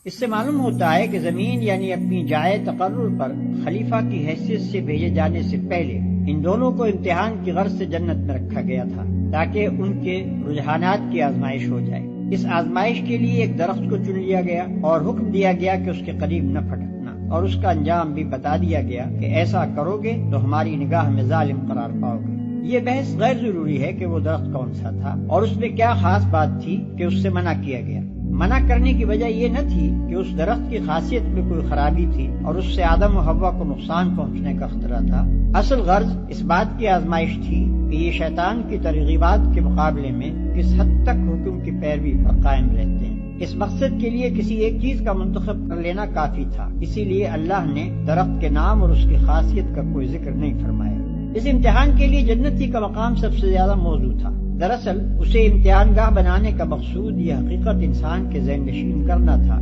اس سے معلوم ہوتا ہے کہ زمین یعنی اپنی جائے تقرر پر خلیفہ کی حیثیت سے بھیجے جانے سے پہلے ان دونوں کو امتحان کی غرض سے جنت میں رکھا گیا تھا تاکہ ان کے رجحانات کی آزمائش ہو جائے۔ اس آزمائش کے لیے ایک درخت کو چن لیا گیا اور حکم دیا گیا کہ اس کے قریب نہ پھٹکنا، اور اس کا انجام بھی بتا دیا گیا کہ ایسا کرو گے تو ہماری نگاہ میں ظالم قرار پاؤ گے۔ یہ بحث غیر ضروری ہے کہ وہ درخت کون سا تھا اور اس میں کیا خاص بات تھی کہ اس سے منع کیا گیا۔ منع کرنے کی وجہ یہ نہ تھی کہ اس درخت کی خاصیت میں کوئی خرابی تھی اور اس سے آدم و حوا کو نقصان پہنچنے کا خطرہ تھا۔ اصل غرض اس بات کی آزمائش تھی کہ یہ شیطان کی ترغیبات کے مقابلے میں کس حد تک حکم کی پیروی پر قائم رہتے ہیں۔ اس مقصد کے لیے کسی ایک چیز کا منتخب کر لینا کافی تھا، اسی لیے اللہ نے درخت کے نام اور اس کی خاصیت کا کوئی ذکر نہیں فرمایا۔ اس امتحان کے لیے جنتی کا مقام سب سے زیادہ موزوں تھا۔ دراصل اسے امتحان گاہ بنانے کا مقصود یہ حقیقت انسان کے ذہن نشین کرنا تھا